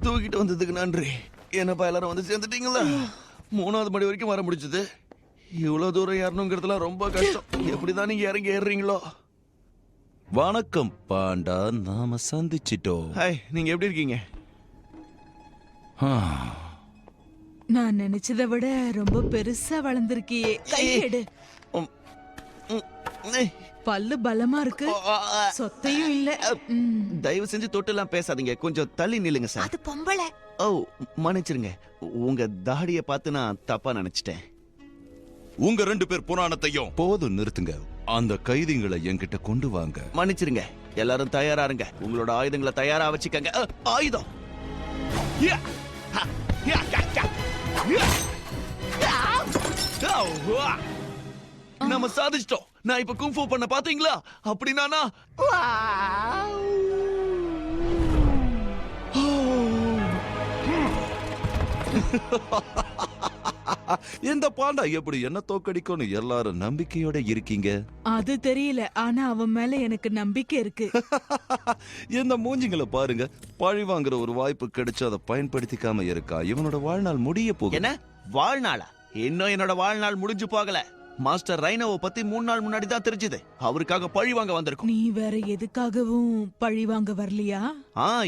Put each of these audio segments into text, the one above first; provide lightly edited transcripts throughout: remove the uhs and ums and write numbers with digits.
தூக்கிட்டு வந்ததுக்கு நன்றி. என்னப்பா எல்லாரும் வந்து சேர்ந்துட்டீங்களா? 3வது மணி வரைக்கும் வர முடிஞ்சது. இவ்வளவு தூரம் ஏறணுங்கிறதுலாம் ரொம்ப கஷ்டம். எப்படிதான் நீங்க இறங்கி ஏறுறீங்களோ? வணக்கம் பாண்டா, நாம சந்திச்சிட்டோம். ஹாய், நீங்க எப்படி இருக்கீங்க? நான் நினைச்சதை விட ரொம்ப பெருசா வளர்ந்திருக்கியே. கையெடு. பல்லு பலமா இருக்கு, சொத்தையும் இல்ல. தயவு செஞ்சு தொட்டுலாம் பேசாதீங்க, கொஞ்சம் தள்ளி நில்லுங்க சார். அது பொம்பளை. ஓ, மன்னிச்சிருங்க. உங்க தாடியை பார்த்து நான் தப்பா நினைச்சிட்டேன். உங்க 2 பேர் புராணத்தையும் போதும் நிறுத்துங்க. அந்த கைதிகளை என்கிட்ட கொண்டு வாங்க. மன்னிச்சிருங்க. எல்லாரும் தயாரா இருங்க. உங்களோட ஆயுதங்களை தயாரா வச்சுக்கங்க. ஆயுதம். நம்ம சாதிச்சிட்டோம். நான் இப்ப குங்ஃபூ பண்ண பாத்தீங்களா? அப்படினா இந்த பாண்டா எப்படி என்ன தோக்கடிக்கும்னு எல்லாரும் நம்பிக்கையோட இருக்கீங்க. அது தெரியல, ஆனா அவன் மேல எனக்கு நம்பிக்கை இருக்கு. இந்த மூஞ்சிங்களை பாருங்க. பழி வாங்குற ஒரு வாய்ப்பு கிடைச்சு அதை பயன்படுத்திக்காம இருக்கா. இவனோட வாழ்நாள் முடிய போகுது. என்ன வாழ்நாளா? இன்னும் என்னோட வாழ்நாள் முடிஞ்சு போகல. மாஸ்டர் ரைனோவை பத்தி 3 நாள் முன்னாடி தான் தெரிஞ்சது. அவருக்காக பழி வாங்க வந்திருக்கும். நீ வேற எதுக்காகவும் பழி வாங்க வரலையா?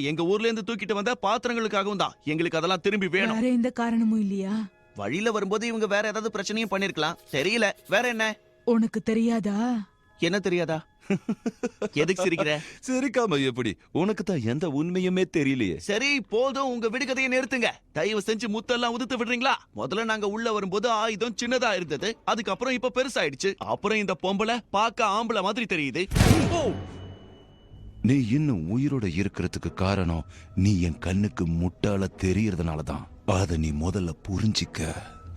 எங்க ஊர்ல இருந்து தூக்கிட்டு வந்த பாத்திரங்களுக்காகவும் தான். எங்களுக்கு அதெல்லாம் திரும்பி வேணும். வேற எந்த காரணமும் இல்லையா? வழியில வரும்போது இவங்க வேற ஏதாவது பிரச்சனையும் பண்ணிருக்கலாம். தெரியல. வேற என்ன? உனக்கு தெரியாதா? என்ன தெரியாதா? எதுக்கு சிரிக்கிற? சிரிக்காம எப்படி? உனக்கு தான் எந்த உண்மையுமே தெரியலையே. சரி போதும், உங்க விடுகதையை நிறுத்துங்க. தயவு செஞ்சு முத்தெல்லாம் உதுத்து விடுறீங்களா? முதல்ல நாங்க உள்ள வரும்போது ஆயுதம் சின்னதா இருந்தது. அதுக்கப்புறம் இப்ப பெருசாயிடுச்சு. அப்புறம் இந்த பொம்பளை பாக்க ஆம்பளை மாதிரி தெரியுது. நீ இன்னும் உயிரோட இருக்கிறதுக்கு காரணம் நீ என் கண்ணுக்கு முட்டாள தெரியறதுனாலதான். அத நீ முதல்ல புரிஞ்சிக்க.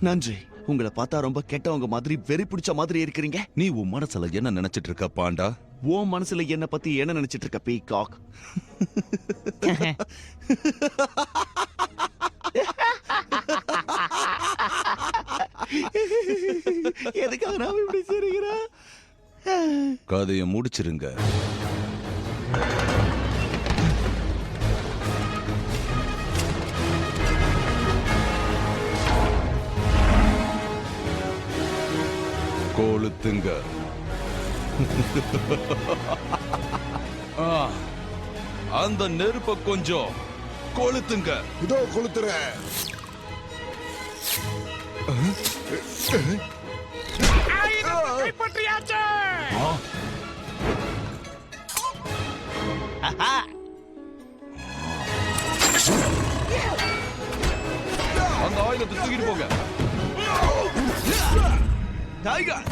நன்றி. உங்களை பார்த்தா ரொம்ப கெட்டவங்க மாதிரி, வெறி பிடிச்ச மாதிரி இருக்கிறீங்க. நீ உன் மனசுல என்ன நினைச்சிட்டு இருக்க பாண்டா? உன் மனசுல என்ன பத்தி என்ன நினைச்சிட்டு இருக்க பீகாக்? எதுக்காக நான் இப்படி சிரிக்கிறா? கதையை முடிச்சிருங்க. கொளுத்துங்க. அந்த நெருப்ப கொஞ்சம் கொளுத்துங்க. இதோ கொளுத்துற. அந்த ஆயுதத்தை தூக்கிட்டு போங்க. டைகர்!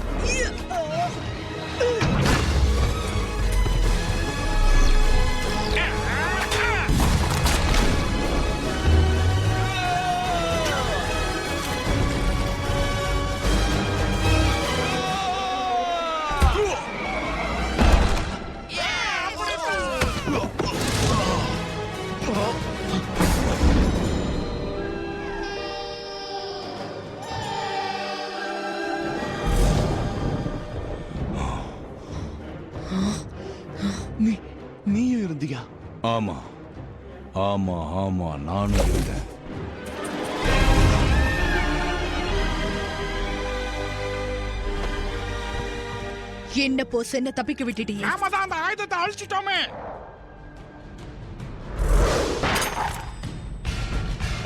நீயும் இருந்தியா? ஆமா ஆமா ஆமா, நானும் இருந்தேன். என்ன போஸ், என்ன தப்பிக்க விட்டுட்டீங்க? நாம தான் அந்த ஆயுதத்தை அழிச்சிட்டோமே.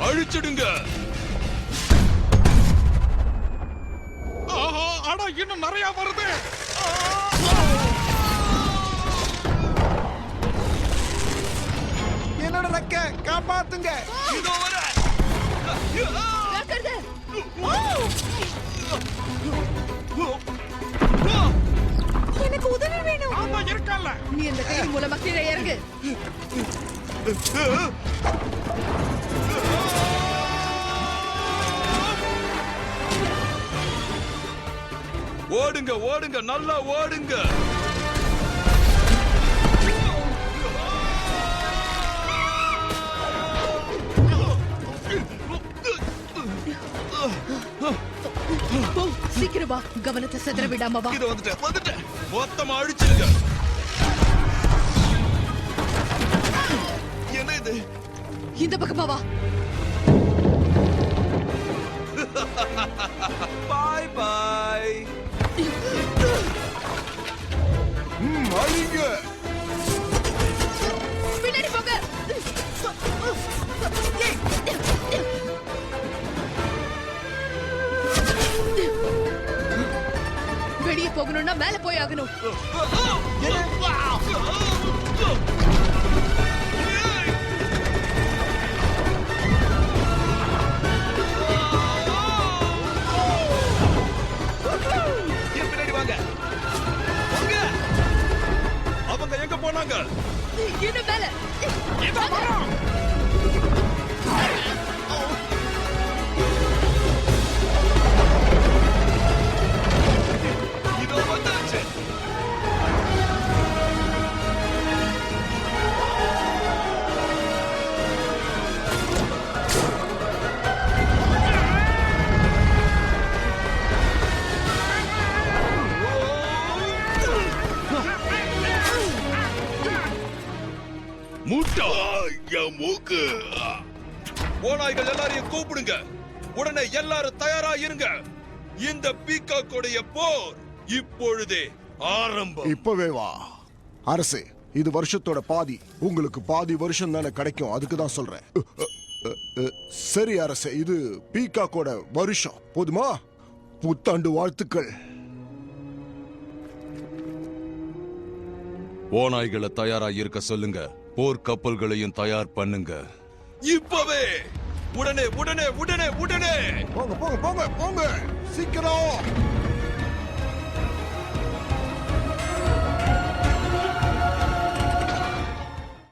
அழிச்சிடுங்க. அட, இன்னும் நிறைய வருது. என்னோட ரெக்க காப்பாத்துங்க. இதோ வர. எனக்கு உதவி வேணும். ஆமா, இருக்கல்ல. நீ அந்த கயிறு மூலமா கீழே இறங்கு. ஓடுங்க ஓடுங்க, நல்லா ஓடுங்க. போ சீக்கிரம் வா, கவனத்தை செதற விடாம வா. இது வந்துட்டேன் மொத்தமா அழிச்சிருங்க. என்ன இது? இந்த பக்கமா வா. பாய் பாய். அழிங்க. பின்னாடி போங்க. வெளியே போகணும்னா மேல போய் ஆகணும். என் பின்னாடி வாங்க. அவங்க எங்க போனாங்க? இன்னும் மேல. இதோ வரோம். இதோ வந்தாச்சு. மூட்டா என் மூக்கு. ஓநாய்கள் எல்லாரையும் கூப்பிடுங்க. உடனே எல்லாரும் தயாரா இருங்க. இந்த பீகாக்கோடைய போர் இப்பொழுதே ஆரம்பம். இப்பவே வா அரசே, இது வருஷத்தோட பாதி. உங்களுக்கு பாதி வருஷம் தானே கிடைக்கும், அதுக்கு தான் சொல்றேன். சரி அரசே, இது பீகாக்கோட வருஷம். போதுமா? புத்தாண்டு வாழ்த்துக்கள். ஓநாய்களை தயாரா இருக்க சொல்லுங்க. போர் கப்பல்களையும் தயார் பண்ணுங்க. இப்பவே உடனே உடனே உடனே உடனே. போங்க போங்க போங்க போங்க, சீக்கிரம்.